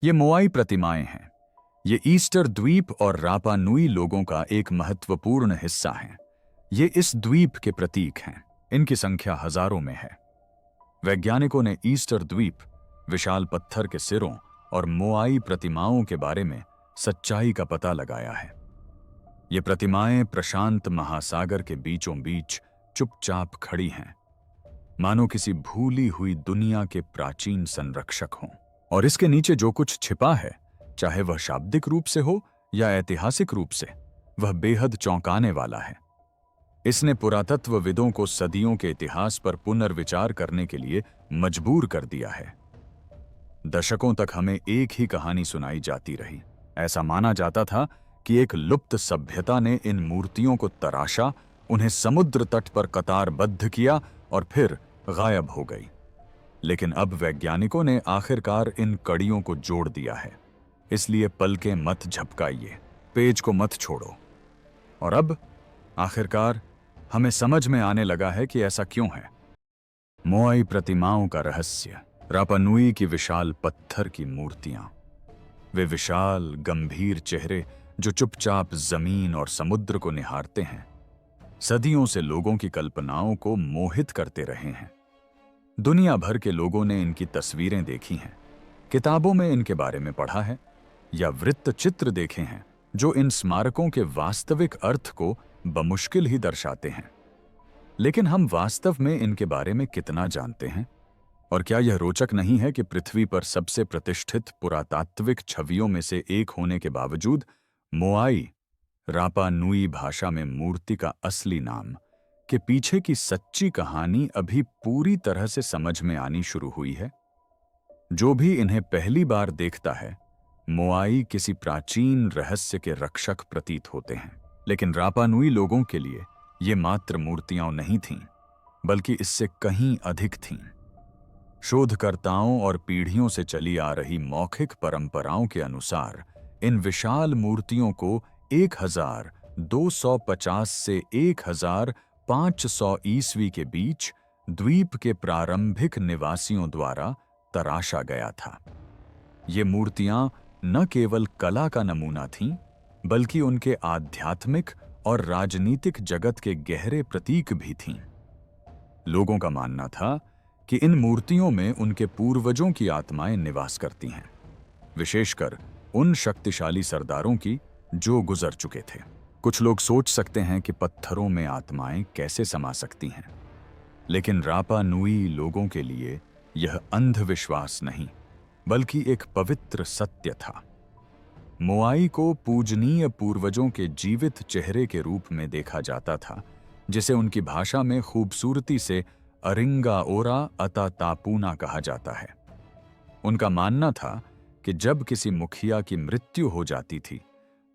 ये मोआई प्रतिमाएं हैं। ये ईस्टर द्वीप और रापा नुई लोगों का एक महत्वपूर्ण हिस्सा हैं। ये इस द्वीप के प्रतीक हैं। इनकी संख्या हजारों में है। वैज्ञानिकों ने ईस्टर द्वीप, विशाल पत्थर के सिरों और मोआई प्रतिमाओं के बारे में सच्चाई का पता लगाया है। ये प्रतिमाएं प्रशांत महासागर के बीचों बीच चुपचाप खड़ी हैं, मानो किसी भूली हुई दुनिया के प्राचीन संरक्षक हों। और इसके नीचे जो कुछ छिपा है, चाहे वह शाब्दिक रूप से हो या ऐतिहासिक रूप से, वह बेहद चौंकाने वाला है। इसने पुरातत्वविदों को सदियों के इतिहास पर पुनर्विचार करने के लिए मजबूर कर दिया है। दशकों तक हमें एक ही कहानी सुनाई जाती रही। ऐसा माना जाता था कि एक लुप्त सभ्यता ने इन मूर्तियों को तराशा, उन्हें समुद्र तट पर कतारबद्ध किया और फिर गायब हो गई। लेकिन अब वैज्ञानिकों ने आखिरकार इन कड़ियों को जोड़ दिया है। इसलिए पलकें मत झपकाइए, पेज को मत छोड़ो। और अब आखिरकार हमें समझ में आने लगा है कि ऐसा क्यों है। मोआई प्रतिमाओं का रहस्य। रापा नुई की विशाल पत्थर की मूर्तियां, वे विशाल गंभीर चेहरे जो चुपचाप जमीन और समुद्र को निहारते हैं, सदियों से लोगों की कल्पनाओं को मोहित करते रहे हैं। दुनिया भर के लोगों ने इनकी तस्वीरें देखी हैं, किताबों में इनके बारे में पढ़ा है या वृत्त चित्र देखे हैं जो इन स्मारकों के वास्तविक अर्थ को बमुश्किल ही दर्शाते हैं। लेकिन हम वास्तव में इनके बारे में कितना जानते हैं? और क्या यह रोचक नहीं है कि पृथ्वी पर सबसे प्रतिष्ठित पुरातात्विक छवियों में से एक होने के बावजूद मोआई, रापा नुई भाषा में मूर्ति का असली नाम, के पीछे की सच्ची कहानी अभी पूरी तरह से समझ में आनी शुरू हुई है। जो भी इन्हें पहली बार देखता है, मोआई किसी प्राचीन रहस्य के रक्षक प्रतीत होते हैं। लेकिन रापा नुई लोगों के लिए ये मात्र मूर्तियां नहीं थीं, बल्कि इससे कहीं अधिक थीं। शोधकर्ताओं और पीढ़ियों से चली आ रही मौखिक परंपराओं के अनुसार इन विशाल मूर्तियों को 1250 से 1500 ईस्वी के बीच द्वीप के प्रारंभिक निवासियों द्वारा तराशा गया था। ये मूर्तियां न केवल कला का नमूना थीं, बल्कि उनके आध्यात्मिक और राजनीतिक जगत के गहरे प्रतीक भी थीं। लोगों का मानना था कि इन मूर्तियों में उनके पूर्वजों की आत्माएं निवास करती हैं, विशेषकर उन शक्तिशाली सरदारों की जो गुजर चुके थे। कुछ लोग सोच सकते हैं कि पत्थरों में आत्माएं कैसे समा सकती हैं, लेकिन रापा नुई लोगों के लिए यह अंधविश्वास नहीं, बल्कि एक पवित्र सत्य था। मोआई को पूजनीय पूर्वजों के जीवित चेहरे के रूप में देखा जाता था, जिसे उनकी भाषा में खूबसूरती से अरिंगा ओरा अता तापूना कहा जाता है। उनका मानना था कि जब किसी मुखिया की मृत्यु हो जाती थी,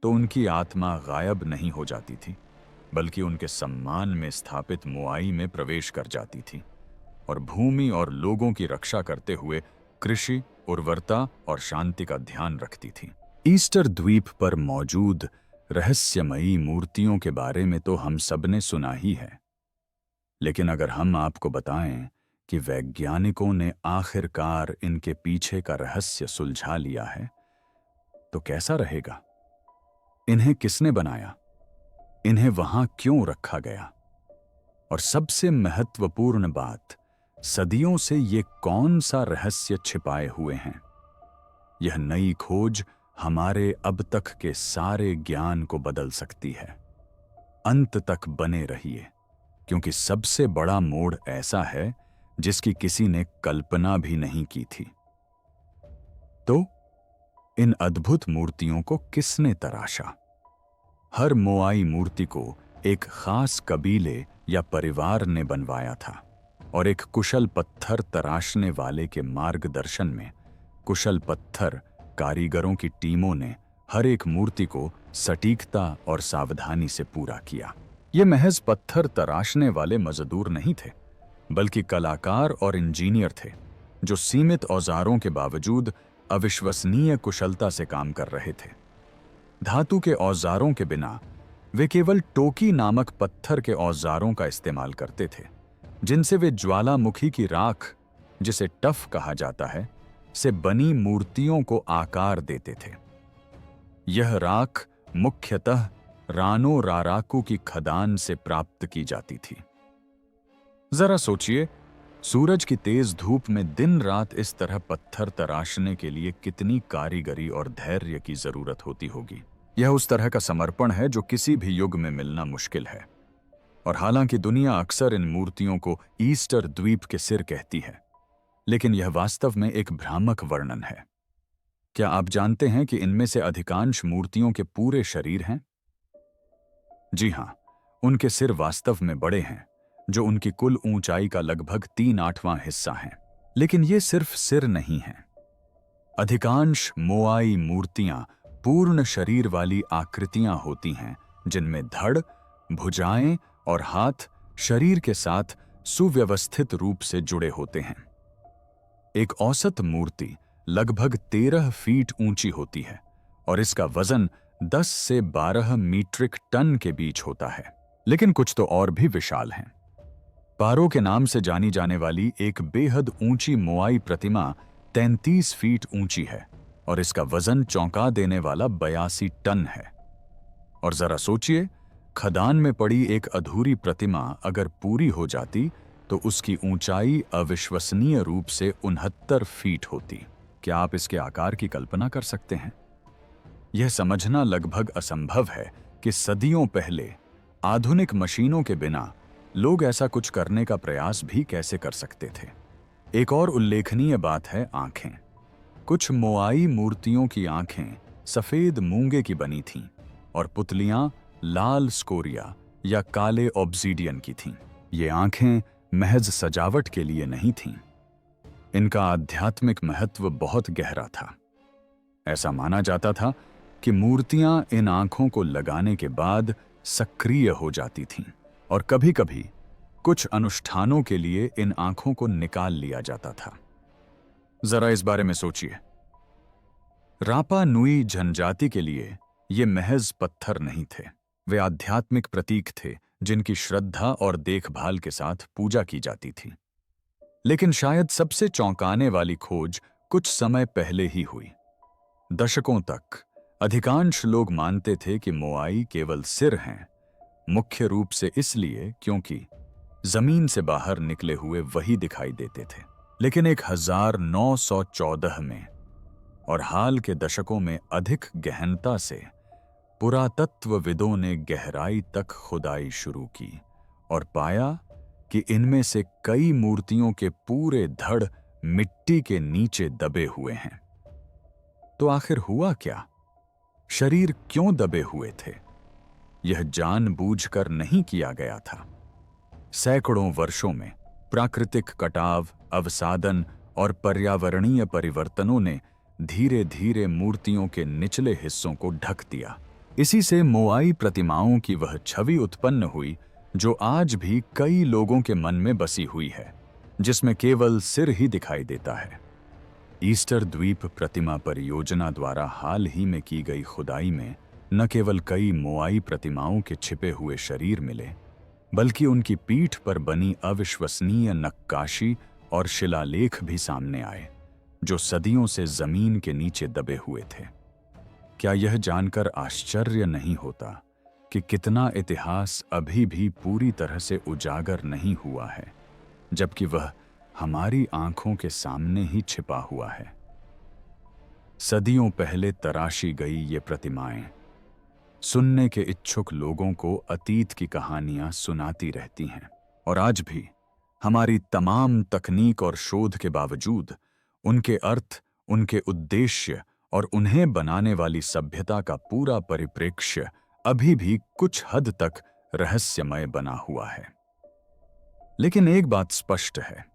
तो उनकी आत्मा गायब नहीं हो जाती थी, बल्कि उनके सम्मान में स्थापित मोआई में प्रवेश कर जाती थी और भूमि और लोगों की रक्षा करते हुए कृषि, उर्वरता और शांति का ध्यान रखती थी। ईस्टर द्वीप पर मौजूद रहस्यमयी मूर्तियों के बारे में तो हम सबने सुना ही है, लेकिन अगर हम आपको बताएं कि वैज्ञानिकों ने आखिरकार इनके पीछे का रहस्य सुलझा लिया है, तो कैसा रहेगा? इन्हें किसने बनाया? इन्हें वहां क्यों रखा गया? और सबसे महत्वपूर्ण बात, सदियों से ये कौन सा रहस्य छिपाए हुए हैं? यह नई खोज हमारे अब तक के सारे ज्ञान को बदल सकती है। अंत तक बने रहिए, क्योंकि सबसे बड़ा मोड़ ऐसा है जिसकी किसी ने कल्पना भी नहीं की थी। तो इन अद्भुत मूर्तियों को किसने तराशा? हर मोआई मूर्ति को एक खास कबीले या परिवार ने बनवाया था, और एक कुशल पत्थर तराशने वाले के मार्गदर्शन में कुशल पत्थर कारीगरों की टीमों ने हर एक मूर्ति को सटीकता और सावधानी से पूरा किया। ये महज पत्थर तराशने वाले मजदूर नहीं थे, बल्कि कलाकार और इंजीनियर थे, जो सीमित औजारों के बावजूद अविश्वसनीय कुशलता से काम कर रहे थे। धातु के औजारों के बिना वे केवल टोकी नामक पत्थर के औजारों का इस्तेमाल करते थे, जिनसे वे ज्वालामुखी की राख, जिसे टफ कहा जाता है, से बनी मूर्तियों को आकार देते थे। यह राख मुख्यतः रानो राराकू की खदान से प्राप्त की जाती थी। जरा सोचिए, सूरज की तेज धूप में दिन रात इस तरह पत्थर तराशने के लिए कितनी कारीगरी और धैर्य की जरूरत होती होगी। यह उस तरह का समर्पण है जो किसी भी युग में मिलना मुश्किल है। और हालांकि दुनिया अक्सर इन मूर्तियों को ईस्टर द्वीप के सिर कहती है, लेकिन यह वास्तव में एक भ्रामक वर्णन है। क्या आप जानते हैं कि इनमें से अधिकांश मूर्तियों के पूरे शरीर हैं? जी हां, उनके सिर वास्तव में बड़े हैं, जो उनकी कुल ऊंचाई का लगभग 3/8वां हिस्सा है। लेकिन ये सिर्फ सिर नहीं हैं। अधिकांश मोआई मूर्तियां पूर्ण शरीर वाली आकृतियां होती हैं, जिनमें धड़, भुजाएं और हाथ शरीर के साथ सुव्यवस्थित रूप से जुड़े होते हैं। एक औसत मूर्ति लगभग 13 फीट ऊंची होती है और इसका वजन 10 से 12 मीट्रिक टन के बीच होता है। लेकिन कुछ तो और भी विशाल हैं। पारो के नाम से जानी जाने वाली एक बेहद ऊंची मोआई प्रतिमा 33 फीट ऊंची है और इसका वजन चौंका देने वाला 82 टन है। और जरा सोचिए, खदान में पड़ी एक अधूरी प्रतिमा अगर पूरी हो जाती तो उसकी ऊंचाई अविश्वसनीय रूप से 69 फीट होती। क्या आप इसके आकार की कल्पना कर सकते हैं? यह समझना लगभग असंभव है कि सदियों पहले आधुनिक मशीनों के बिना लोग ऐसा कुछ करने का प्रयास भी कैसे कर सकते थे। एक और उल्लेखनीय बात है आंखें। कुछ मोआई मूर्तियों की आंखें सफेद मूंगे की बनी थीं और पुतलियां लाल स्कोरिया या काले ऑब्सीडियन की थीं। ये आंखें महज सजावट के लिए नहीं थीं। इनका आध्यात्मिक महत्व बहुत गहरा था। ऐसा माना जाता था कि मूर्तियां इन आंखों को लगाने के बाद सक्रिय हो जाती थीं और कभी-कभी कुछ अनुष्ठानों के लिए इन आंखों को निकाल लिया जाता था। जरा इस बारे में सोचिए। रापा नुई जनजाति के लिए ये महज पत्थर नहीं थे, वे आध्यात्मिक प्रतीक थे जिनकी श्रद्धा और देखभाल के साथ पूजा की जाती थी। लेकिन शायद सबसे चौंकाने वाली खोज कुछ समय पहले ही हुई। दशकों तक अधिकांश लोग मानते थे कि मोआई केवल सिर हैं, मुख्य रूप से इसलिए क्योंकि जमीन से बाहर निकले हुए वही दिखाई देते थे। लेकिन 1914 में और हाल के दशकों में अधिक गहनता से पुरातत्वविदों ने गहराई तक खुदाई शुरू की और पाया कि इनमें से कई मूर्तियों के पूरे धड़ मिट्टी के नीचे दबे हुए हैं। तो आखिर हुआ क्या? शरीर क्यों दबे हुए थे? यह जानबूझकर नहीं किया गया था। सैकड़ों वर्षों में प्राकृतिक कटाव, अवसादन और पर्यावरणीय परिवर्तनों ने धीरे धीरे मूर्तियों के निचले हिस्सों को ढक दिया। इसी से मोआई प्रतिमाओं की वह छवि उत्पन्न हुई जो आज भी कई लोगों के मन में बसी हुई है, जिसमें केवल सिर ही दिखाई देता है। ईस्टर द्वीप प्रतिमा परियोजना द्वारा हाल ही में की गई खुदाई में न केवल कई मोआई प्रतिमाओं के छिपे हुए शरीर मिले, बल्कि उनकी पीठ पर बनी अविश्वसनीय नक्काशी और शिलालेख भी सामने आए, जो सदियों से जमीन के नीचे दबे हुए थे। क्या यह जानकर आश्चर्य नहीं होता कि कितना इतिहास अभी भी पूरी तरह से उजागर नहीं हुआ है, जबकि वह हमारी आंखों के सामने ही छिपा हुआ है। सदियों पहले तराशी गई ये प्रतिमाएं सुनने के इच्छुक लोगों को अतीत की कहानियां सुनाती रहती हैं, और आज भी हमारी तमाम तकनीक और शोध के बावजूद उनके अर्थ, उनके उद्देश्य और उन्हें बनाने वाली सभ्यता का पूरा परिप्रेक्ष्य अभी भी कुछ हद तक रहस्यमय बना हुआ है। लेकिन एक बात स्पष्ट है,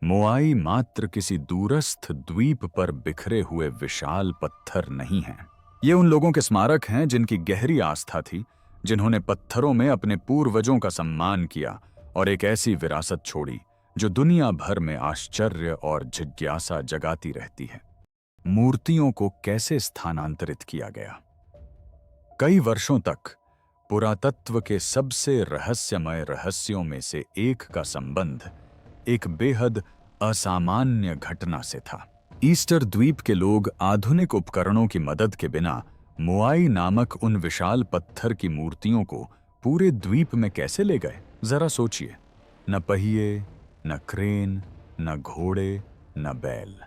मोआई मात्र किसी दूरस्थ द्वीप पर बिखरे हुए विशाल पत्थर नहीं हैं। ये उन लोगों के स्मारक हैं जिनकी गहरी आस्था थी, जिन्होंने पत्थरों में अपने पूर्वजों का सम्मान किया और एक ऐसी विरासत छोड़ी जो दुनिया भर में आश्चर्य और जिज्ञासा जगाती रहती है। मूर्तियों को कैसे स्थानांतरित किया गया? कई वर्षों तक पुरातत्व के सबसे रहस्यमय रहस्यों में से एक का संबंध एक बेहद असामान्य घटना से था। ईस्टर द्वीप के लोग आधुनिक उपकरणों की मदद के बिना मोआई नामक उन विशाल पत्थर की मूर्तियों को पूरे द्वीप में कैसे ले गए? जरा सोचिए। न पहिए, न क्रेन, न घोड़े, न बैल,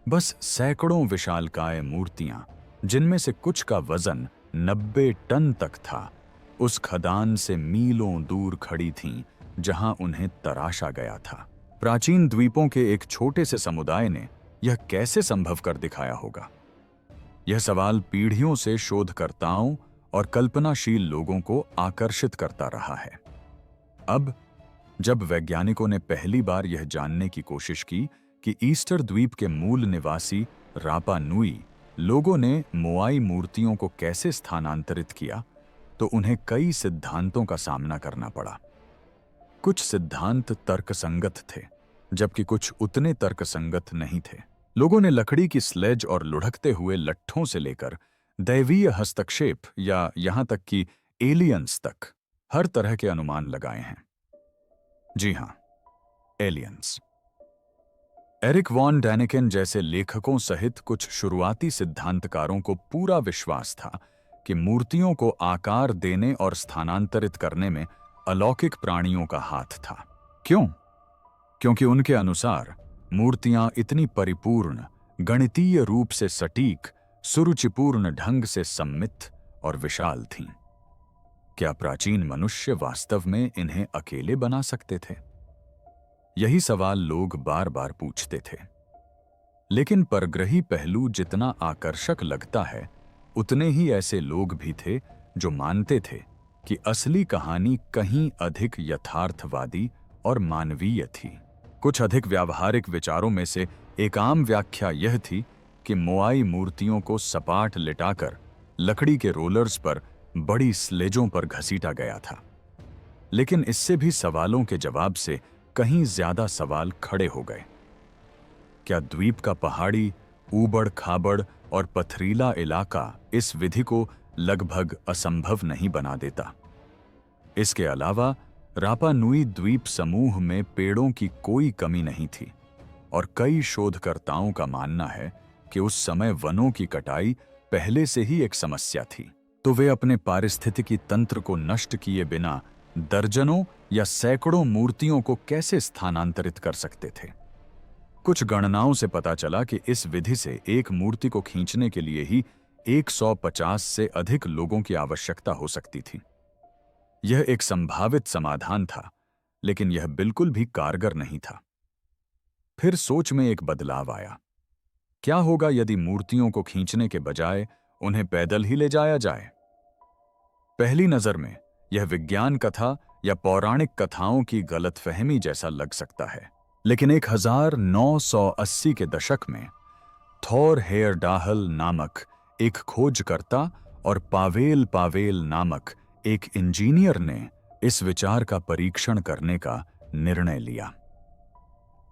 बस सैकड़ों विशालकाय मूर्तियां, जिनमें से कुछ का वजन 90 टन तक था, उस खदान से मीलों दूर खड़ी थीं, जहां उन्हें तराशा गया था। प्राचीन द्वीपों के एक छोटे से समुदाय ने यह कैसे संभव कर दिखाया होगा? यह सवाल पीढ़ियों से शोधकर्ताओं और कल्पनाशील लोगों को आकर्षित करता रहा है। अब जब वैज्ञानिकों ने पहली बार यह जानने की कोशिश की कि ईस्टर द्वीप के मूल निवासी रापा नुई लोगों ने मोआई मूर्तियों को कैसे स्थानांतरित किया, तो उन्हें कई सिद्धांतों का सामना करना पड़ा। कुछ सिद्धांत तर्कसंगत थे, जबकि कुछ उतने तर्कसंगत नहीं थे। लोगों ने लकड़ी की स्लेज और लुढ़कते हुए लट्ठों से लेकर दैवीय हस्तक्षेप या यहां तक कि एलियंस तक हर तरह के अनुमान लगाए हैं। जी हां, एलियंस। एरिक वॉन डैनिकेन जैसे लेखकों सहित कुछ शुरुआती सिद्धांतकारों को पूरा विश्वास था कि मूर्तियों को आकार देने और स्थानांतरित करने में अलौकिक प्राणियों का हाथ था। क्यों? क्योंकि उनके अनुसार मूर्तियां इतनी परिपूर्ण, गणितीय रूप से सटीक, सुरुचिपूर्ण ढंग से सम्मित और विशाल थीं। क्या प्राचीन मनुष्य वास्तव में इन्हें अकेले बना सकते थे? यही सवाल लोग बार बार पूछते थे। लेकिन परग्रही पहलू जितना आकर्षक लगता है, उतने ही ऐसे लोग भी थे जो मानते थे कि असली कहानी कहीं अधिक यथार्थवादी और मानवीय थी। कुछ अधिक व्यावहारिक विचारों में से एक आम व्याख्या यह थी कि मोआई मूर्तियों को सपाट लिटाकर लकड़ी के रोलर्स पर बड़ी स्लेजों पर घसीटा गया था। लेकिन इससे भी सवालों के जवाब से कहीं ज्यादा सवाल खड़े हो गए। क्या द्वीप का पहाड़ी, ऊबड़ खाबड़ और पथरीला इलाका इस विधि को लगभग असंभव नहीं बना देता? इसके अलावा रापा नुई द्वीप समूह में पेड़ों की कोई कमी नहीं थी और कई शोधकर्ताओं का मानना है कि उस समय वनों की कटाई पहले से ही एक समस्या थी। तो वे अपने पारिस्थितिकी तंत्र को नष्ट किए बिना दर्जनों या सैकड़ों मूर्तियों को कैसे स्थानांतरित कर सकते थे? कुछ गणनाओं से पता चला कि इस विधि से एक मूर्ति को खींचने के लिए ही 150 से अधिक लोगों की आवश्यकता हो सकती थी। यह एक संभावित समाधान था, लेकिन यह बिल्कुल भी कारगर नहीं था। फिर सोच में एक बदलाव आया। क्या होगा यदि मूर्तियों को खींचने के बजाय उन्हें पैदल ही ले जाया जाए? पहली नजर में यह विज्ञान कथा या पौराणिक कथाओं की गलतफहमी जैसा लग सकता है, लेकिन 1980 के दशक में थॉर हेयरडाहल नामक एक खोजकर्ता और पावेल पावेल नामक एक इंजीनियर ने इस विचार का परीक्षण करने का निर्णय लिया।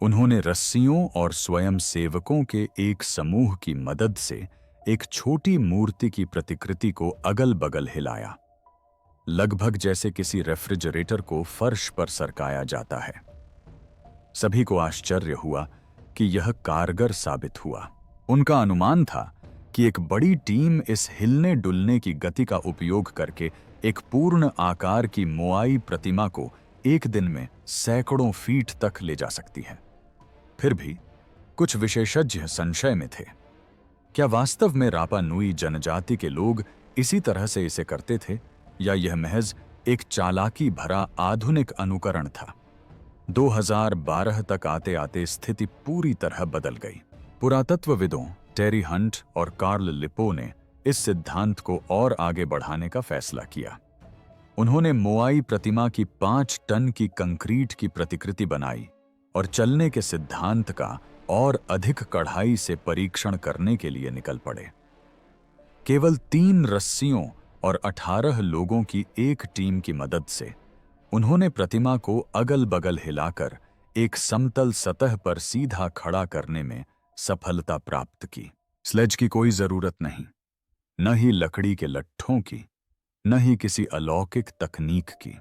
उन्होंने रस्सियों और स्वयंसेवकों के एक समूह की मदद से एक छोटी मूर्ति की प्रतिकृति को अगल-बगल हिलाया, लगभग जैसे किसी रेफ्रिजरेटर को फर्श पर सरकाया जाता है। सभी को आश्चर्य हुआ कि यह कारगर साबित हुआ। उनका अनुमान था कि एक बड़ी टीम इस हिलने डुलने की गति का उपयोग करके एक पूर्ण आकार की मोआई प्रतिमा को एक दिन में सैकड़ों फीट तक ले जा सकती है। फिर भी कुछ विशेषज्ञ संशय में थे। क्या वास्तव में रापा नुई जनजाति के लोग इसी तरह से इसे करते थे, या यह महज एक चालाकी भरा आधुनिक अनुकरण था? 2012 तक आते आते स्थिति पूरी तरह बदल गई। पुरातत्वविदों टेरी हंट और कार्ल लिपो ने इस सिद्धांत को और आगे बढ़ाने का फैसला किया। उन्होंने मोआई प्रतिमा की 5 टन की कंक्रीट की प्रतिकृति बनाई और चलने के सिद्धांत का और अधिक कड़ाई से परीक्षण करने के लिए निकल पड़े। केवल 3 रस्सियों और 18 लोगों की एक टीम की मदद से उन्होंने प्रतिमा को अगल-बगल हिलाकर एक समतल सतह पर सीधा खड़ा करने में सफलता प्राप्त की। स्लेज की कोई जरूरत नहीं, न ही लकड़ी के लट्ठों की, न ही किसी अलौकिक तकनीक की,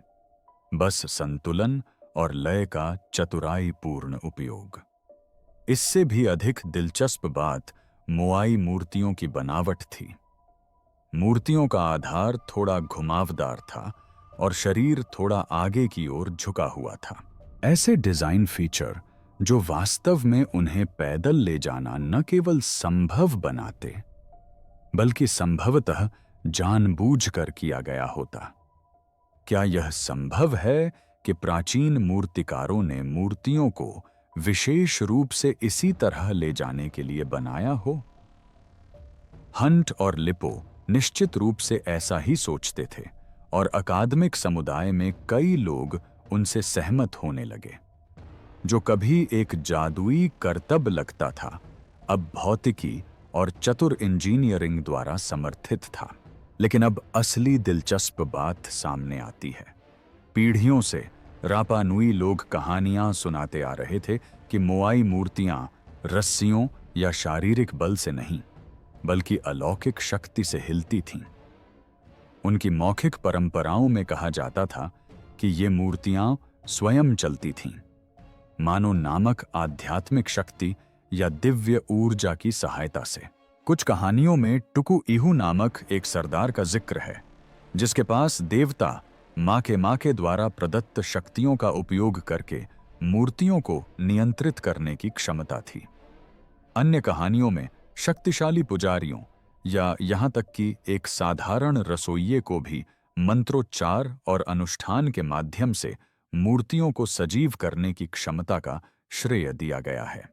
बस संतुलन और लय का चतुराईपूर्ण उपयोग। इससे भी अधिक दिलचस्प बात मोआई मूर्तियों की बनावट थी। मूर्तियों का आधार थोड़ा घुमावदार था और शरीर थोड़ा आगे की ओर झुका हुआ था। ऐसे डिजाइन फीचर जो वास्तव में उन्हें पैदल ले जाना न केवल संभव बनाते, बल्कि संभवतः जानबूझकर किया गया होता। क्या यह संभव है कि प्राचीन मूर्तिकारों ने मूर्तियों को विशेष रूप से इसी तरह ले जाने के लिए बनाया हो? हंट और लिपो निश्चित रूप से ऐसा ही सोचते थे और अकादमिक समुदाय में कई लोग उनसे सहमत होने लगे। जो कभी एक जादुई करतब लगता था, अब भौतिकी और चतुर इंजीनियरिंग द्वारा समर्थित था। लेकिन अब असली दिलचस्प बात सामने आती है। पीढ़ियों से रापा नुई लोग कहानियां सुनाते आ रहे थे कि मोआई मूर्तियां रस्सियों या शारीरिक बल से नहीं, बल्कि अलौकिक शक्ति से हिलती थीं। उनकी मौखिक परंपराओं में कहा जाता था कि ये मूर्तियां स्वयं चलती थीं, मानो नामक आध्यात्मिक शक्ति या दिव्य ऊर्जा की सहायता से। कुछ कहानियों में टुकु इहू नामक एक सरदार का जिक्र है, जिसके पास देवता माके द्वारा प्रदत्त शक्तियों का उपयोग करके मूर्तियों को नियंत्रित करने की क्षमता थी। अन्य कहानियों में शक्तिशाली पुजारियों या यहां तक कि एक साधारण रसोइये को भी मंत्रोच्चार और अनुष्ठान के माध्यम से मूर्तियों को सजीव करने की क्षमता का श्रेय दिया गया है।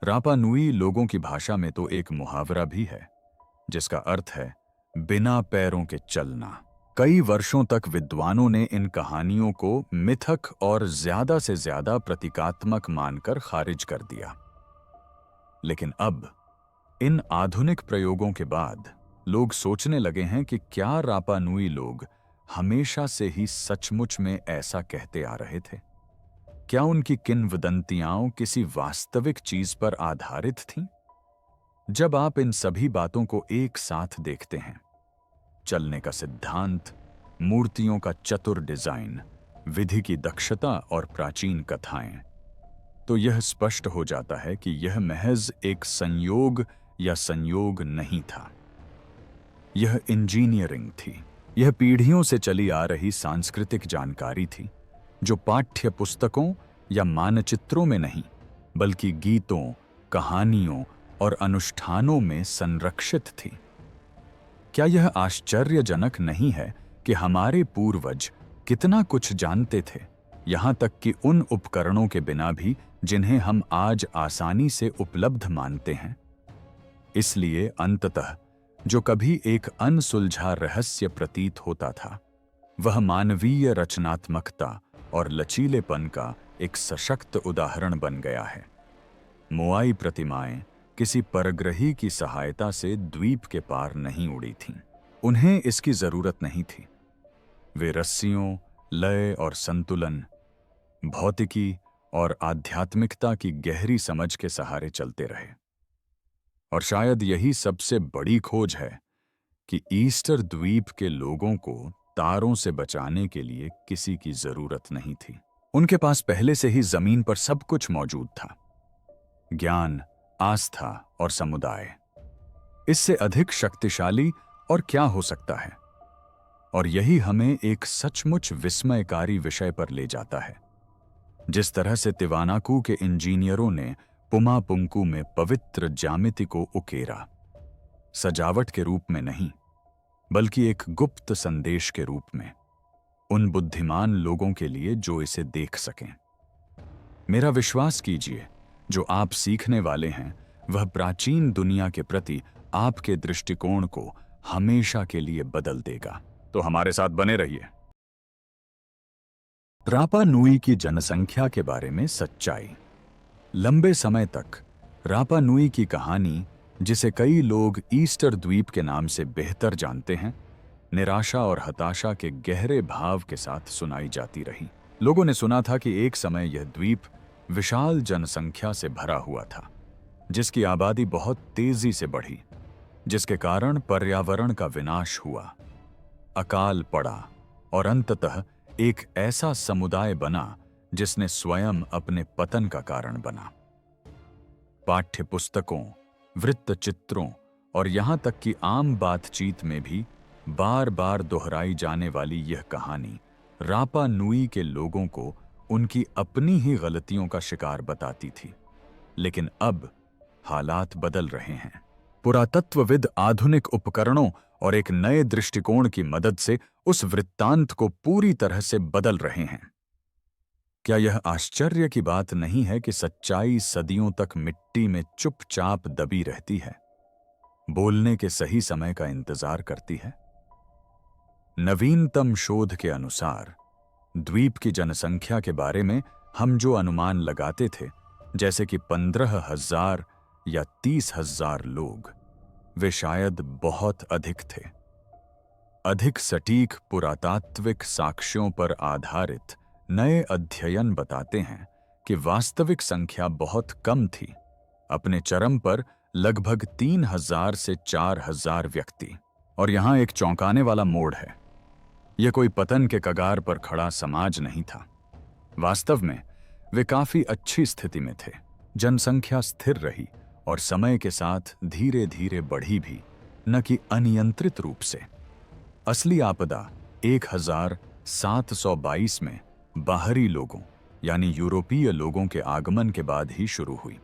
रापा नुई लोगों की भाषा में तो एक मुहावरा भी है, जिसका अर्थ है बिना पैरों के चलना। कई वर्षों तक विद्वानों ने इन कहानियों को मिथक और ज्यादा से ज्यादा प्रतीकात्मक मानकर खारिज कर दिया। लेकिन अब इन आधुनिक प्रयोगों के बाद लोग सोचने लगे हैं कि क्या रापा नुई लोग हमेशा से ही सचमुच में ऐसा कहते आ रहे थे? क्या उनकी किंवदंतियां किसी वास्तविक चीज पर आधारित थीं? जब आप इन सभी बातों को एक साथ देखते हैं, चलने का सिद्धांत, मूर्तियों का चतुर डिजाइन, विधि की दक्षता और प्राचीन कथाएं, तो यह स्पष्ट हो जाता है कि यह महज एक संयोग या संयोग नहीं था। यह इंजीनियरिंग थी। यह पीढ़ियों से चली आ रही सांस्कृतिक जानकारी थी, जो पाठ्य पुस्तकों या मानचित्रों में नहीं, बल्कि गीतों, कहानियों और अनुष्ठानों में संरक्षित थी। क्या यह आश्चर्यजनक नहीं है कि हमारे पूर्वज कितना कुछ जानते थे, यहां तक कि उन उपकरणों के बिना भी जिन्हें हम आज आसानी से उपलब्ध मानते हैं? इसलिए अंततः जो कभी एक अनसुलझा रहस्य प्रतीत होता था, वह मानवीय रचनात्मकता और लचीलेपन का एक सशक्त उदाहरण बन गया है। मोआई प्रतिमाएं किसी परग्रही की सहायता से द्वीप के पार नहीं उड़ी थीं। उन्हें इसकी जरूरत नहीं थी। वे रस्सियों, लय और संतुलन, भौतिकी और आध्यात्मिकता की गहरी समझ के सहारे चलते रहे। और शायद यही सबसे बड़ी खोज है कि ईस्टर द्वीप के लोगों को तारों से बचाने के लिए किसी की जरूरत नहीं थी। उनके पास पहले से ही जमीन पर सब कुछ मौजूद था, ज्ञान, आस्था और समुदाय। इससे अधिक शक्तिशाली और क्या हो सकता है? और यही हमें एक सचमुच विस्मयकारी विषय पर ले जाता है। जिस तरह से तिवानाकू के इंजीनियरों ने पुमापुंकू में पवित्र ज्यामिति को उकेरा, सजावट के रूप में नहीं, बल्कि एक गुप्त संदेश के रूप में, उन बुद्धिमान लोगों के लिए जो इसे देख सकें। मेरा विश्वास कीजिए, जो आप सीखने वाले हैं वह प्राचीन दुनिया के प्रति आपके दृष्टिकोण को हमेशा के लिए बदल देगा। तो हमारे साथ बने रहिए। रापा नुई की जनसंख्या के बारे में सच्चाई। लंबे समय तक रापा नुई की कहानी, जिसे कई लोग ईस्टर द्वीप के नाम से बेहतर जानते हैं, निराशा और हताशा के गहरे भाव के साथ सुनाई जाती रही। लोगों ने सुना था कि एक समय यह द्वीप विशाल जनसंख्या से भरा हुआ था, जिसकी आबादी बहुत तेजी से बढ़ी, जिसके कारण पर्यावरण का विनाश हुआ, अकाल पड़ा और अंततः एक ऐसा समुदाय बना जिसने स्वयं अपने पतन का कारण बना। पाठ्य पुस्तकों, वृत्त चित्रों और यहां तक कि आम बातचीत में भी बार बार दोहराई जाने वाली यह कहानी रापा नुई के लोगों को उनकी अपनी ही गलतियों का शिकार बताती थी। लेकिन अब हालात बदल रहे हैं। पुरातत्वविद आधुनिक उपकरणों और एक नए दृष्टिकोण की मदद से उस वृत्तांत को पूरी तरह से बदल रहे हैं। क्या यह आश्चर्य की बात नहीं है कि सच्चाई सदियों तक मिट्टी में चुपचाप दबी रहती है, बोलने के सही समय का इंतजार करती है? नवीनतम शोध के अनुसार द्वीप की जनसंख्या के बारे में हम जो अनुमान लगाते थे, जैसे कि 15,000 या 30,000 लोग, वे शायद बहुत अधिक थे। अधिक सटीक पुरातात्विक साक्ष्यों पर आधारित नए अध्ययन बताते हैं कि वास्तविक संख्या बहुत कम थी, अपने चरम पर लगभग 3,000 से 4,000 व्यक्ति। और यहां एक चौंकाने वाला मोड़ है। यह कोई पतन के कगार पर खड़ा समाज नहीं था। वास्तव में वे काफी अच्छी स्थिति में थे। जनसंख्या स्थिर रही और समय के साथ धीरे धीरे बढ़ी भी, न कि अनियंत्रित रूप से। असली आपदा 1722 में बाहरी लोगों यानी यूरोपीय लोगों के आगमन के बाद ही शुरू हुई।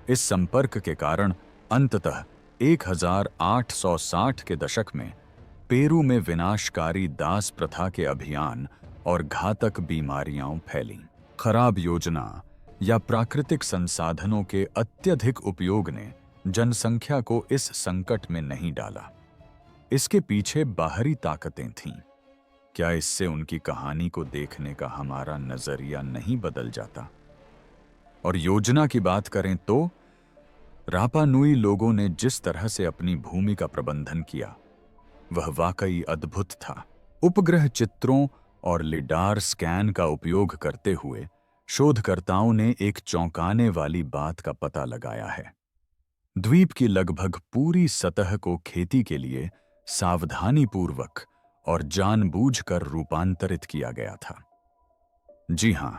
इस संपर्क के कारण अंततः 1860 के दशक में पेरू में विनाशकारी दास प्रथा के अभियान और घातक बीमारियां फैलीं। खराब योजना या प्राकृतिक संसाधनों के अत्यधिक उपयोग ने जनसंख्या को इस संकट में नहीं डाला। इसके पीछे बाहरी ताकतें थीं। क्या इससे उनकी कहानी को देखने का हमारा नजरिया नहीं बदल जाता? और योजना की बात करें तो रापा नुई लोगों ने जिस तरह से अपनी भूमि का प्रबंधन किया, वह वाकई अद्भुत था। उपग्रह चित्रों और लिडार स्कैन का उपयोग करते हुए शोधकर्ताओं ने एक चौंकाने वाली बात का पता लगाया है। द्वीप की लगभग पूरी सतह को खेती के लिए सावधानीपूर्वक और जानबूझकर रूपांतरित किया गया था। जी हां,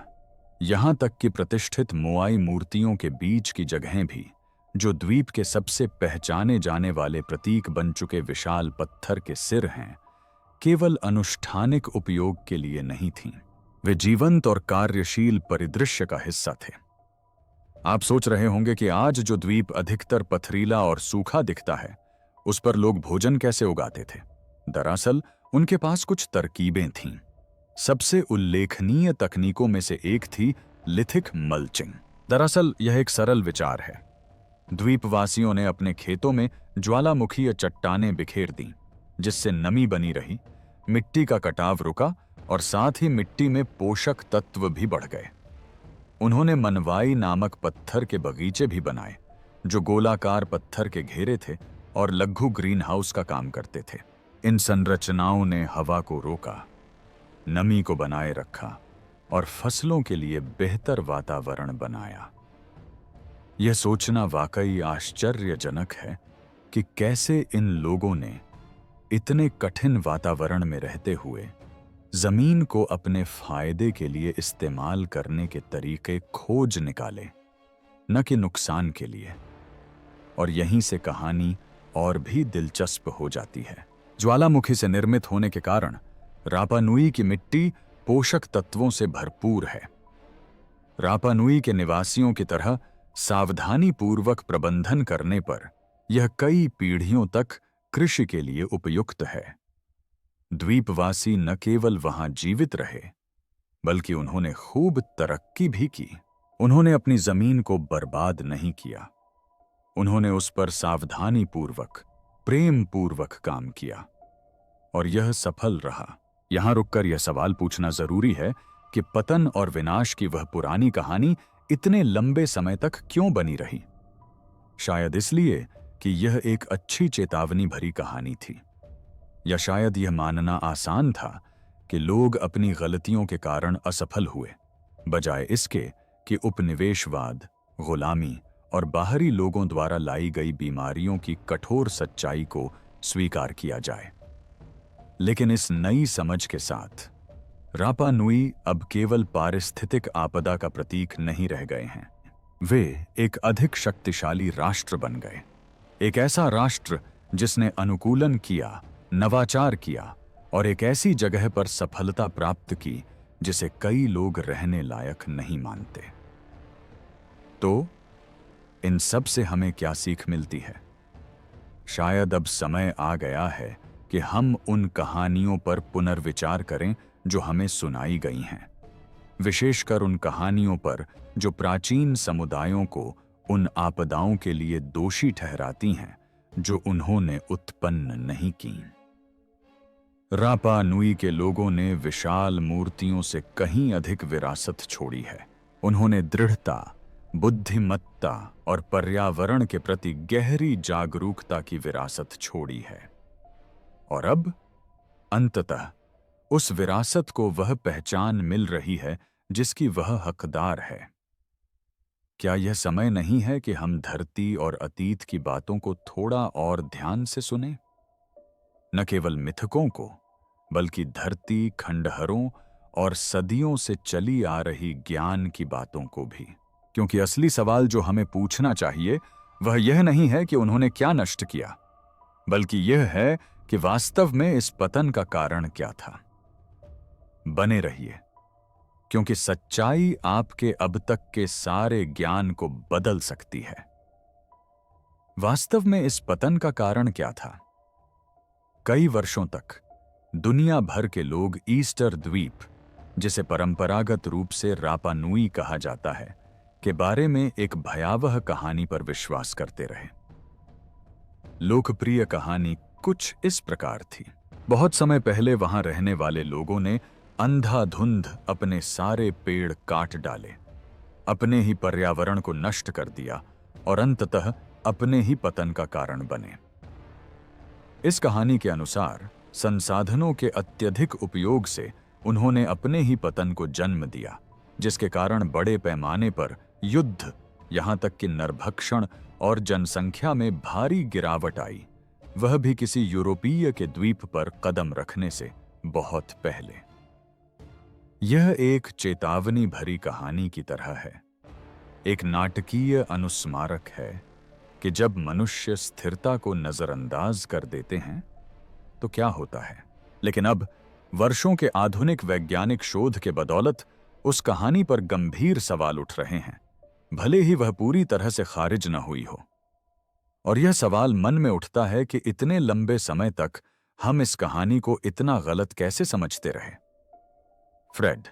यहां तक कि प्रतिष्ठित मोआई मूर्तियों के बीच की जगहें भी, जो द्वीप के सबसे पहचाने जाने वाले प्रतीक बन चुके विशाल पत्थर के सिर हैं, केवल अनुष्ठानिक उपयोग के लिए नहीं थीं। वे जीवंत और कार्यशील परिदृश्य का हिस्सा थे। आप सोच रहे होंगे कि आज जो द्वीप अधिकतर पथरीला और सूखा दिखता है, उस पर लोग भोजन कैसे उगाते थे? दरअसल उनके पास कुछ तरकीबें थीं। सबसे उल्लेखनीय तकनीकों में से एक थी लिथिक मल्चिंग। दरअसल यह एक सरल विचार है। द्वीपवासियों ने अपने खेतों में ज्वालामुखीय चट्टानें बिखेर दीं, जिससे नमी बनी रही, मिट्टी का कटाव रुका और साथ ही मिट्टी में पोषक तत्व भी बढ़ गए। उन्होंने मनवाई नामक पत्थर के बगीचे भी बनाए, जो गोलाकार पत्थर के घेरे थे और लघु ग्रीन हाउस का काम करते थे। इन संरचनाओं ने हवा को रोका, नमी को बनाए रखा और फसलों के लिए बेहतर वातावरण बनाया। यह सोचना वाकई आश्चर्यजनक है कि कैसे इन लोगों ने इतने कठिन वातावरण में रहते हुए जमीन को अपने फायदे के लिए इस्तेमाल करने के तरीके खोज निकाले, न कि नुकसान के लिए। और यहीं से कहानी और भी दिलचस्प हो जाती है। ज्वालामुखी से निर्मित होने के कारण रापा नुई की मिट्टी पोषक तत्वों से भरपूर है। रापा नुई के निवासियों की तरह सावधानीपूर्वक प्रबंधन करने पर यह कई पीढ़ियों तक कृषि के लिए उपयुक्त है। द्वीपवासी न केवल वहां जीवित रहे, बल्कि उन्होंने खूब तरक्की भी की। उन्होंने अपनी जमीन को बर्बाद नहीं किया। उन्होंने उस पर सावधानीपूर्वक, प्रेमपूर्वक काम किया और यह सफल रहा। यहां रुककर यह सवाल पूछना जरूरी है कि पतन और विनाश की वह पुरानी कहानी इतने लंबे समय तक क्यों बनी रही? शायद इसलिए कि यह एक अच्छी चेतावनी भरी कहानी थी, या शायद यह मानना आसान था कि लोग अपनी गलतियों के कारण असफल हुए, बजाय इसके कि उपनिवेशवाद, गुलामी और बाहरी लोगों द्वारा लाई गई बीमारियों की कठोर सच्चाई को स्वीकार किया जाए। लेकिन इस नई समझ के साथ रापा नुई अब केवल पारिस्थितिक आपदा का प्रतीक नहीं रह गए हैं। वे एक अधिक शक्तिशाली राष्ट्र बन गए, एक ऐसा राष्ट्र जिसने अनुकूलन किया, नवाचार किया और एक ऐसी जगह पर सफलता प्राप्त की जिसे कई लोग रहने लायक नहीं मानते। तो इन सब से हमें क्या सीख मिलती है? शायद अब समय आ गया है कि हम उन कहानियों पर पुनर्विचार करें जो हमें सुनाई गई हैं, विशेषकर उन कहानियों पर जो प्राचीन समुदायों को उन आपदाओं के लिए दोषी ठहराती हैं जो उन्होंने उत्पन्न नहीं की। रापा नुई के लोगों ने विशाल मूर्तियों से कहीं अधिक विरासत छोड़ी है। उन्होंने दृढ़ता, बुद्धिमत्ता और पर्यावरण के प्रति गहरी जागरूकता की विरासत छोड़ी है। और अब अंततः उस विरासत को वह पहचान मिल रही है जिसकी वह हकदार है। क्या यह समय नहीं है कि हम धरती और अतीत की बातों को थोड़ा और ध्यान से सुनें? न केवल मिथकों को, बल्कि धरती, खंडहरों और सदियों से चली आ रही ज्ञान की बातों को भी। क्योंकि असली सवाल जो हमें पूछना चाहिए वह यह नहीं है कि उन्होंने क्या नष्ट किया, बल्कि यह है कि वास्तव में इस पतन का कारण क्या था। बने रहिए, क्योंकि सच्चाई आपके अब तक के सारे ज्ञान को बदल सकती है। वास्तव में इस पतन का कारण क्या था? कई वर्षों तक दुनिया भर के लोग ईस्टर द्वीप, जिसे परंपरागत रूप से रापा नुई कहा जाता है, के बारे में एक भयावह कहानी पर विश्वास करते रहे। लोकप्रिय कहानी कुछ इस प्रकार थी। बहुत समय पहले वहां रहने वाले लोगों ने अंधाधुंध अपने सारे पेड़ काट डाले, अपने ही पर्यावरण को नष्ट कर दिया और अंततः अपने ही पतन का कारण बने। इस कहानी के अनुसार संसाधनों के अत्यधिक उपयोग से उन्होंने अपने ही पतन को जन्म दिया, जिसके कारण बड़े पैमाने पर युद्ध, यहां तक कि नरभक्षण और जनसंख्या में भारी गिरावट आई, वह भी किसी यूरोपीय के द्वीप पर कदम रखने से बहुत पहले। यह एक चेतावनी भरी कहानी की तरह है, एक नाटकीय अनुस्मारक है कि जब मनुष्य स्थिरता को नजरअंदाज कर देते हैं तो क्या होता है। लेकिन अब वर्षों के आधुनिक वैज्ञानिक शोध के बदौलत उस कहानी पर गंभीर सवाल उठ रहे हैं, भले ही वह पूरी तरह से खारिज न हुई हो। और यह सवाल मन में उठता है कि इतने लंबे समय तक हम इस कहानी को इतना गलत कैसे समझते रहे। फ्रेड,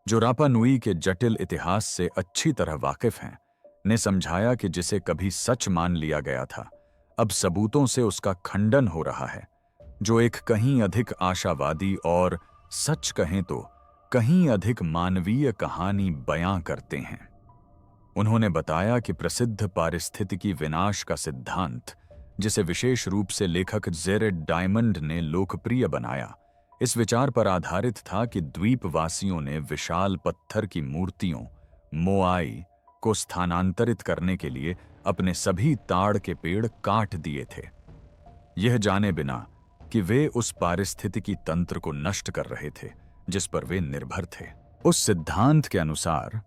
जो रापा नुई के जटिल इतिहास से अच्छी तरह वाकिफ हैं, ने समझाया कि जिसे कभी सच मान लिया गया था, अब सबूतों से उसका खंडन हो रहा है, जो एक कहीं अधिक आशावादी और, सच कहें तो, कहीं अधिक मानवीय कहानी बयां करते हैं। उन्होंने बताया कि प्रसिद्ध पारिस्थितिकी विनाश का सिद्धांत, जिसे विशेष रूप से लेखक जेरेड डायमंड ने लोकप्रिय बनाया, इस विचार पर आधारित था कि द्वीपवासियों ने विशाल पत्थर की मूर्तियों, मोआई, को स्थानांतरित करने के लिए अपने सभी ताड़ के पेड़ काट दिए थे, यह जाने बिना कि वे उस पारिस्थितिकी तंत्र को नष्ट कर रहे थे जिस पर वे निर्भर थे। उस सिद्धांत के अनुसार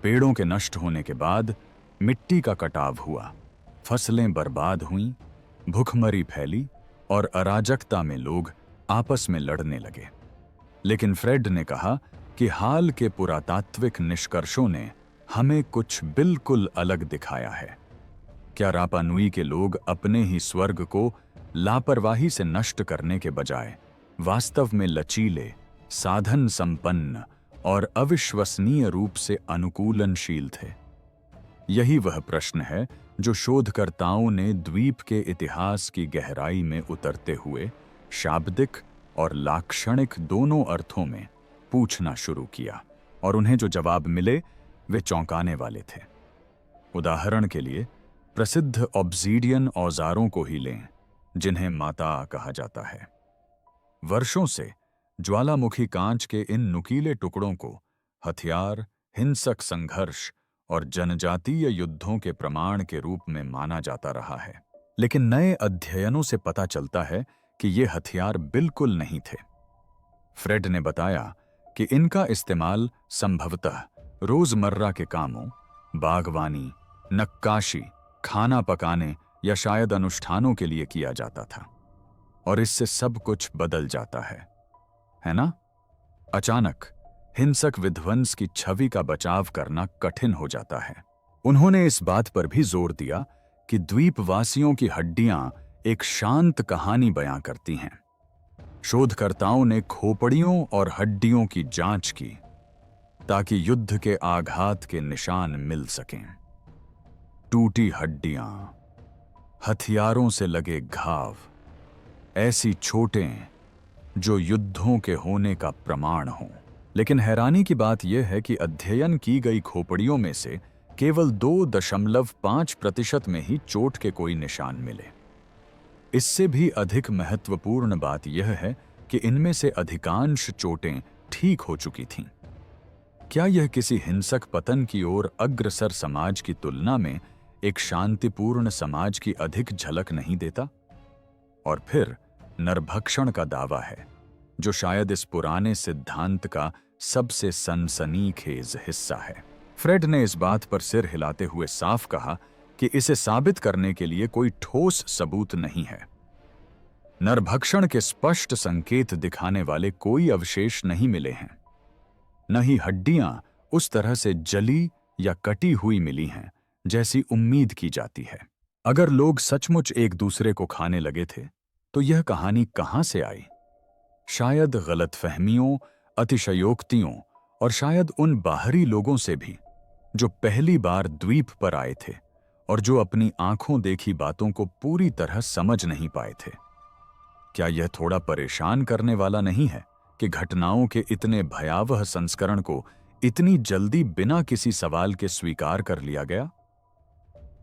पेड़ों के नष्ट होने के बाद मिट्टी का कटाव हुआ, फसलें बर्बाद हुईं, भूखमरी फैली और अराजकता में लोग आपस में लड़ने लगे। लेकिन फ्रेड ने कहा कि हाल के पुरातात्विक निष्कर्षों ने हमें कुछ बिल्कुल अलग दिखाया है। क्या रापा नुई के लोग अपने ही स्वर्ग को लापरवाही से नष्ट करने के बजाय वास्तव में लचीले, साधन संपन्न और अविश्वसनीय रूप से अनुकूलनशील थे? यही वह प्रश्न है जो शोधकर्ताओं ने द्वीप के इतिहास की गहराई में उतरते हुए शाब्दिक और लाक्षणिक दोनों अर्थों में पूछना शुरू किया, और उन्हें जो जवाब मिले वे चौंकाने वाले थे। उदाहरण के लिए प्रसिद्ध ऑब्सीडियन औजारों को ही लें, जिन्हें माता कहा जाता है। वर्षों से ज्वालामुखी कांच के इन नुकीले टुकड़ों को हथियार, हिंसक संघर्ष और जनजातीय युद्धों के प्रमाण के रूप में माना जाता रहा है। लेकिन नए अध्ययनों से पता चलता है कि ये हथियार बिल्कुल नहीं थे। फ्रेड ने बताया कि इनका इस्तेमाल संभवतः रोजमर्रा के कामों, बागवानी, नक्काशी, खाना पकाने या शायद अनुष्ठानों के लिए किया जाता था। और इससे सब कुछ बदल जाता है ना? अचानक हिंसक विध्वंस की छवि का बचाव करना कठिन हो जाता है। उन्होंने इस बात पर भी जोर दिया कि द्वीपवासियों की हड्डियां एक शांत कहानी बयां करती हैं। शोधकर्ताओं ने खोपड़ियों और हड्डियों की जांच की ताकि युद्ध के आघात के निशान मिल सकें। टूटी हड्डियां, हथियारों से लगे घाव, ऐसी चोटें जो युद्धों के होने का प्रमाण हों। लेकिन हैरानी की बात यह है कि अध्ययन की गई खोपड़ियों में से केवल 2.5% में ही चोट के कोई निशान मिले। इससे भी अधिक महत्वपूर्ण बात यह है कि इनमें से अधिकांश चोटें ठीक हो चुकी थीं। क्या यह किसी हिंसक पतन की ओर अग्रसर समाज की तुलना में एक शांतिपूर्ण समाज की अधिक झलक नहीं देता? और फिर नरभक्षण का दावा है, जो शायद इस पुराने सिद्धांत का सबसे सनसनीखेज हिस्सा है। फ्रेड ने इस बात पर सिर हिलाते हुए साफ कहा कि इसे साबित करने के लिए कोई ठोस सबूत नहीं है। नरभक्षण के स्पष्ट संकेत दिखाने वाले कोई अवशेष नहीं मिले हैं। न ही हड्डियां उस तरह से जली या कटी हुई मिली हैं जैसी उम्मीद की जाती है। अगर लोग सचमुच एक दूसरे को खाने लगे थे तो यह कहानी कहां से आई? शायद गलतफहमियों, अतिशयोक्तियों और शायद उन बाहरी लोगों से भी जो पहली बार द्वीप पर आए थे और जो अपनी आंखों देखी बातों को पूरी तरह समझ नहीं पाए थे। क्या यह थोड़ा परेशान करने वाला नहीं है कि घटनाओं के इतने भयावह संस्करण को इतनी जल्दी बिना किसी सवाल के स्वीकार कर लिया गया?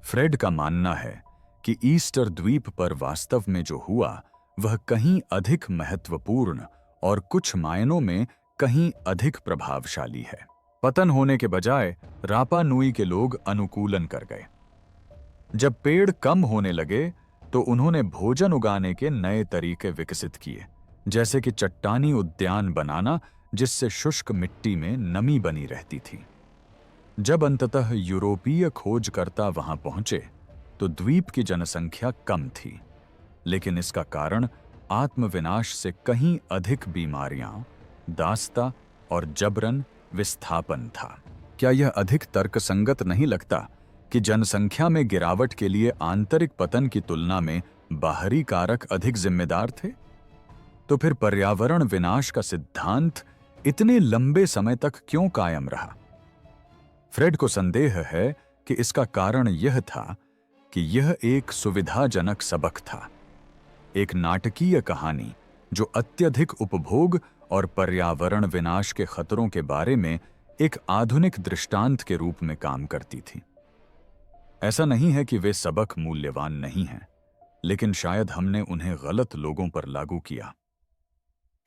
फ्रेड का मानना है कि ईस्टर द्वीप पर वास्तव में जो हुआ वह कहीं अधिक महत्वपूर्ण और कुछ मायनों में कहीं अधिक प्रभावशाली है। पतन होने के बजाय रापा नुई के लोग अनुकूलन कर गए। जब पेड़ कम होने लगे तो उन्होंने भोजन उगाने के नए तरीके विकसित किए, जैसे कि चट्टानी उद्यान बनाना जिससे शुष्क मिट्टी में नमी बनी रहती थी। जब अंततः यूरोपीय खोजकर्ता वहां पहुंचे तो द्वीप की जनसंख्या कम थी, लेकिन इसका कारण आत्मविनाश से कहीं अधिक बीमारियां, दास्ता और जबरन विस्थापन था। क्या यह अधिक तर्कसंगत नहीं लगता कि जनसंख्या में गिरावट के लिए आंतरिक पतन की तुलना में बाहरी कारक अधिक जिम्मेदार थे? तो फिर पर्यावरण विनाश का सिद्धांत इतने लंबे समय तक क्यों कायम रहा? फ्रेड को संदेह है कि इसका कारण यह था कि यह एक सुविधाजनक सबक था, एक नाटकीय कहानी जो अत्यधिक उपभोग और पर्यावरण विनाश के खतरों के बारे में एक आधुनिक दृष्टांत के रूप में काम करती थी। ऐसा नहीं है कि वे सबक मूल्यवान नहीं हैं, लेकिन शायद हमने उन्हें गलत लोगों पर लागू किया।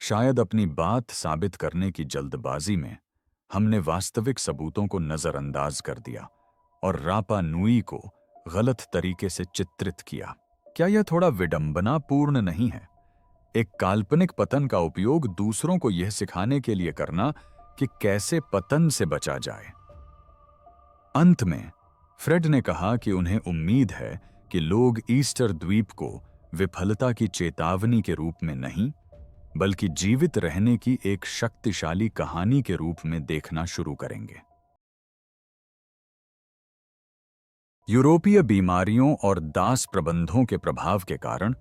शायद अपनी बात साबित करने की जल्दबाजी में हमने वास्तविक सबूतों को नजरअंदाज कर दिया और रापा नुई को गलत तरीके से चित्रित किया। क्या यह थोड़ा विडंबनापूर्ण नहीं है? एक काल्पनिक पतन का उपयोग दूसरों को यह सिखाने के लिए करना कि कैसे पतन से बचा जाए। अंत में फ्रेड ने कहा कि उन्हें उम्मीद है कि लोग ईस्टर द्वीप को विफलता की चेतावनी के रूप में नहीं, बल्कि जीवित रहने की एक शक्तिशाली कहानी के रूप में देखना शुरू करेंगे। यूरोपीय बीमारियों और दास प्रबंधों के प्रभाव के कारण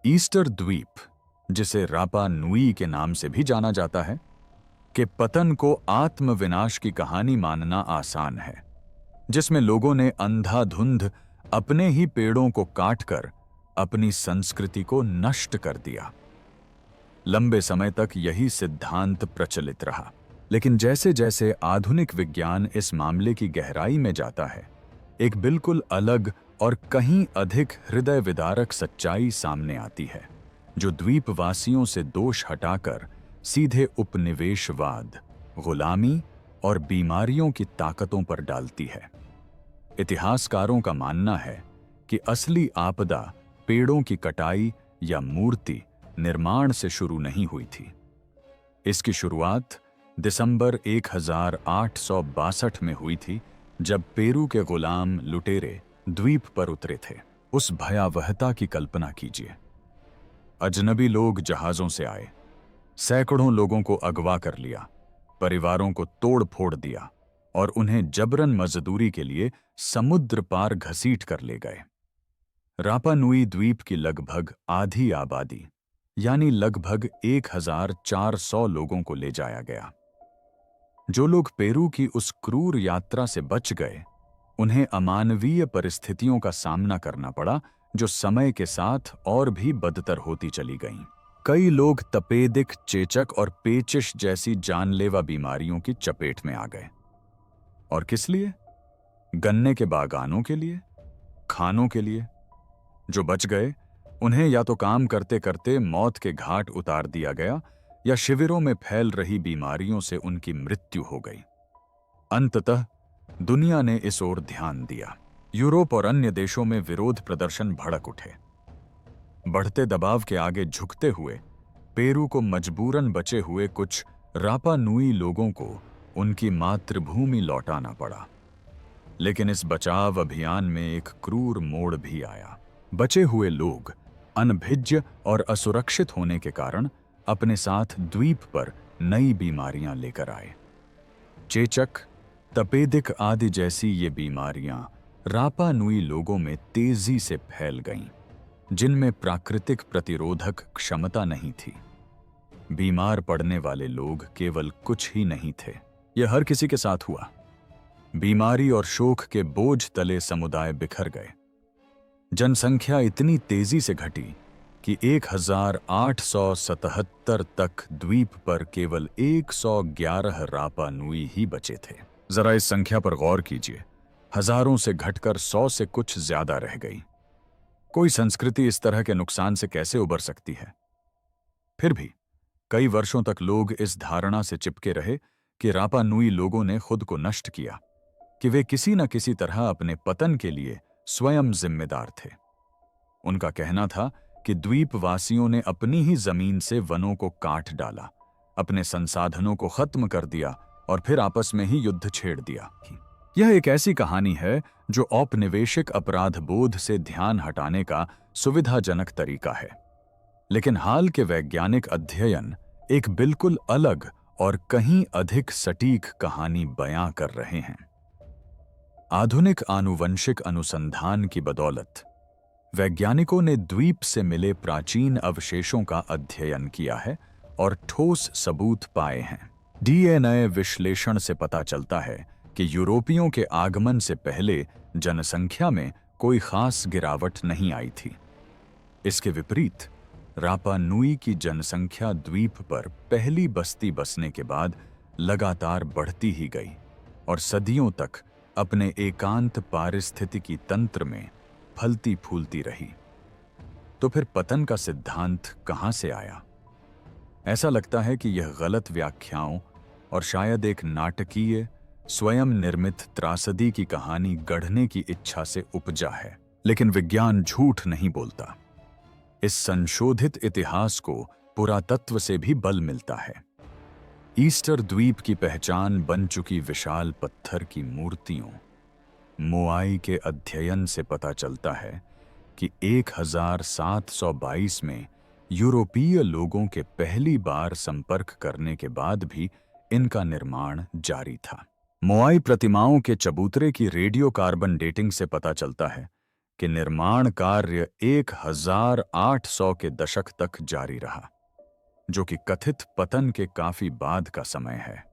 ईस्टर द्वीप, जिसे रापा नुई के नाम से भी जाना जाता है, के पतन को आत्मविनाश की कहानी मानना आसान है, जिसमें लोगों ने अंधाधुंध अपने ही पेड़ों को काटकर अपनी संस्कृति को नष्ट कर दिया। लंबे समय तक यही सिद्धांत प्रचलित रहा, लेकिन जैसे जैसे आधुनिक विज्ञान इस मामले की गहराई में जाता है, एक बिल्कुल अलग और कहीं अधिक हृदय विदारक सच्चाई सामने आती है, जो द्वीपवासियों से दोष हटाकर सीधे उपनिवेशवाद, गुलामी और बीमारियों की ताकतों पर डालती है। इतिहासकारों का मानना है कि असली आपदा पेड़ों की कटाई या मूर्ति निर्माण से शुरू नहीं हुई थी। इसकी शुरुआत दिसंबर 1862 में हुई थी, जब पेरू के गुलाम लुटेरे द्वीप पर उतरे थे। उस भयावहता की कल्पना कीजिए। अजनबी लोग जहाजों से आए, सैकड़ों लोगों को अगवा कर लिया, परिवारों को तोड़ फोड़ दिया और उन्हें जबरन मजदूरी के लिए समुद्र पार घसीट कर ले गए। रापा नुई द्वीप की लगभग आधी आबादी यानी लगभग 1400 लोगों को ले जाया गया। जो लोग पेरू की उस क्रूर यात्रा से बच गए, उन्हें अमानवीय परिस्थितियों का सामना करना पड़ा जो समय के साथ और भी बदतर होती चली गईं। कई लोग तपेदिक, चेचक और पेचिश जैसी जानलेवा बीमारियों की चपेट में आ गए। और किस लिए? गन्ने के बागानों के लिए, खानों के लिए। जो बच गए उन्हें या तो काम करते करते मौत के घाट उतार दिया गया या शिविरों में फैल रही बीमारियों से उनकी मृत्यु हो गई। अंततः दुनिया ने इस ओर ध्यान दिया। यूरोप और अन्य देशों में विरोध प्रदर्शन भड़क उठे। बढ़ते दबाव के आगे झुकते हुए पेरू को मजबूरन बचे हुए कुछ रापा नुई लोगों को उनकी मातृभूमि लौटाना पड़ा। लेकिन इस बचाव अभियान में एक क्रूर मोड़ भी आया। बचे हुए लोग अनभिज्य और असुरक्षित होने के कारण अपने साथ द्वीप पर नई बीमारियां लेकर आए। चेचक, तपेदिक आदि जैसी ये बीमारियां रापा नुई लोगों में तेजी से फैल गईं, जिनमें प्राकृतिक प्रतिरोधक क्षमता नहीं थी। बीमार पड़ने वाले लोग केवल कुछ ही नहीं थे, यह हर किसी के साथ हुआ। बीमारी और शोक के बोझ तले समुदाय बिखर गए। जनसंख्या इतनी तेजी से घटी कि 1877 तक द्वीप पर केवल 111 रापा नुई ही बचे थे। जरा इस संख्या पर गौर कीजिए। हजारों से घटकर 100 से कुछ ज्यादा रह गई। कोई संस्कृति इस तरह के नुकसान से कैसे उबर सकती है? फिर भी कई वर्षों तक लोग इस धारणा से चिपके रहे कि रापा नुई लोगों ने खुद को नष्ट किया, कि वे किसी न किसी तरह अपने पतन के लिए स्वयं जिम्मेदार थे। उनका कहना था कि द्वीपवासियों ने अपनी ही जमीन से वनों को काट डाला, अपने संसाधनों को खत्म कर दिया और फिर आपस में ही युद्ध छेड़ दिया। यह एक ऐसी कहानी है जो औपनिवेशिक अपराध बोध से ध्यान हटाने का सुविधाजनक तरीका है। लेकिन हाल के वैज्ञानिक अध्ययन एक बिल्कुल अलग और कहीं अधिक सटीक कहानी बयां कर रहे हैं। आधुनिक आनुवंशिक अनुसंधान की बदौलत वैज्ञानिकों ने द्वीप से मिले प्राचीन अवशेषों का अध्ययन किया है और ठोस सबूत पाए हैं। डीएनए विश्लेषण से पता चलता है कि यूरोपियों के आगमन से पहले जनसंख्या में कोई खास गिरावट नहीं आई थी। इसके विपरीत रापा नुई की जनसंख्या द्वीप पर पहली बस्ती बसने के बाद लगातार बढ़ती ही गई और सदियों तक अपने एकांत पारिस्थितिकी तंत्र में फलती फूलती रही। तो फिर पतन का सिद्धांत कहां से आया? ऐसा लगता है कि यह गलत व्याख्याओं और शायद एक नाटकीय स्वयं निर्मित त्रासदी की कहानी गढ़ने की इच्छा से उपजा है। लेकिन विज्ञान झूठ नहीं बोलता। इस संशोधित इतिहास को पुरातत्व से भी बल मिलता है। ईस्टर द्वीप की पहचान बन चुकी विशाल पत्थर की मूर्तियों मोआई के अध्ययन से पता चलता है कि 1722 में यूरोपीय लोगों के पहली बार संपर्क करने के बाद भी इनका निर्माण जारी था। मोआई प्रतिमाओं के चबूतरे की रेडियो कार्बन डेटिंग से पता चलता है कि निर्माण कार्य 1800 के दशक तक जारी रहा, जो कि कथित पतन के काफी बाद का समय है।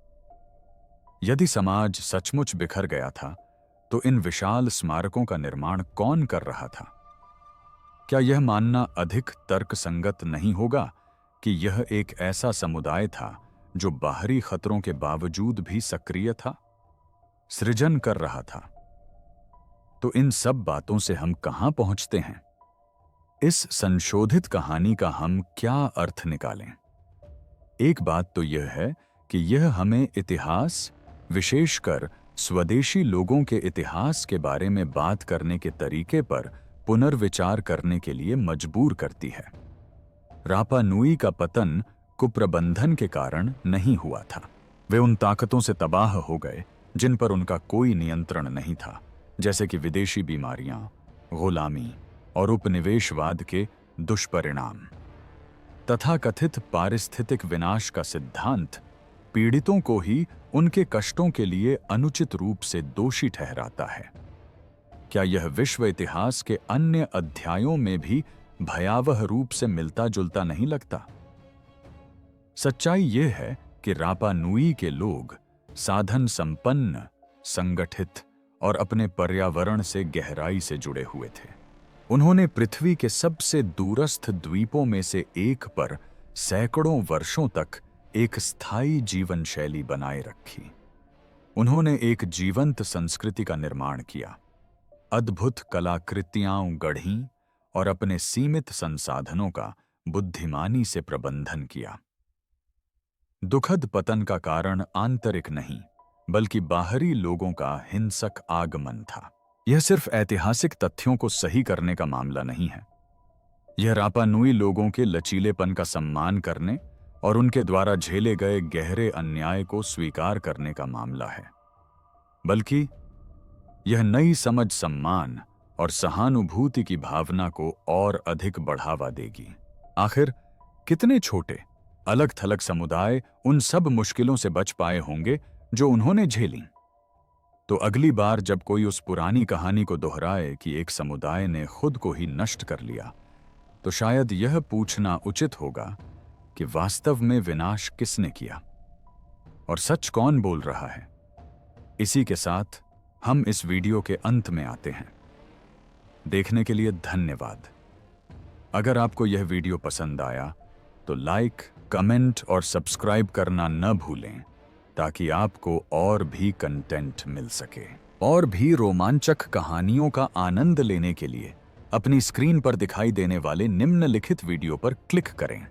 यदि समाज सचमुच बिखर गया था, तो इन विशाल स्मारकों का निर्माण कौन कर रहा था? क्या यह मानना अधिक तर्कसंगत नहीं होगा कि यह एक ऐसा समुदाय था जो बाहरी खतरों के बावजूद भी सक्रिय था, सृजन कर रहा था? तो इन सब बातों से हम कहां पहुंचते हैं? इस संशोधित कहानी का हम क्या अर्थ निकालें? एक बात तो यह है कि यह हमें इतिहास, विशेषकर स्वदेशी लोगों के इतिहास के बारे में बात करने के तरीके पर पुनर्विचार करने के लिए मजबूर करती है। रापा नुई का पतन कुप्रबंधन के कारण नहीं हुआ था। वे उन ताकतों से तबाह हो गए जिन पर उनका कोई नियंत्रण नहीं था, जैसे कि विदेशी बीमारियां, गुलामी और उपनिवेशवाद के दुष्परिणाम। तथाकथित पारिस्थितिक विनाश का सिद्धांत पीड़ितों को ही उनके कष्टों के लिए अनुचित रूप से दोषी ठहराता है। क्या यह विश्व इतिहास के अन्य अध्यायों में भी भयावह रूप से मिलता जुलता नहीं लगता? सच्चाई यह है कि रापा नुई के लोग साधन संपन्न, संगठित और अपने पर्यावरण से गहराई से जुड़े हुए थे। उन्होंने पृथ्वी के सबसे दूरस्थ द्वीपों में से एक पर सैकड़ों वर्षों तक एक स्थायी जीवन शैली बनाए रखी। उन्होंने एक जीवंत संस्कृति का निर्माण किया, अद्भुत कलाकृतियां गढ़ीं और अपने सीमित संसाधनों का बुद्धिमानी से प्रबंधन किया। दुखद पतन का कारण आंतरिक नहीं, बल्कि बाहरी लोगों का हिंसक आगमन था। यह सिर्फ ऐतिहासिक तथ्यों को सही करने का मामला नहीं है। यह रापा नुई लोगों के लचीलेपन का सम्मान करने और उनके द्वारा झेले गए गहरे अन्याय को स्वीकार करने का मामला है। बल्कि यह नई समझ, सम्मान और सहानुभूति की भावना को और अधिक बढ़ावा देगी। आखिर कितने छोटे अलग थलग समुदाय उन सब मुश्किलों से बच पाए होंगे जो उन्होंने झेली। तो अगली बार जब कोई उस पुरानी कहानी को दोहराए कि एक समुदाय ने खुद को ही नष्ट कर लिया, तो शायद यह पूछना उचित होगा कि वास्तव में विनाश किसने किया और सच कौन बोल रहा है। इसी के साथ हम इस वीडियो के अंत में आते हैं। देखने के लिए धन्यवाद। अगर आपको यह वीडियो पसंद आया तो लाइक, कमेंट और सब्सक्राइब करना न भूलें, ताकि आपको और भी कंटेंट मिल सके। और भी रोमांचक कहानियों का आनंद लेने के लिए अपनी स्क्रीन पर दिखाई देने वाले निम्नलिखित वीडियो पर क्लिक करें।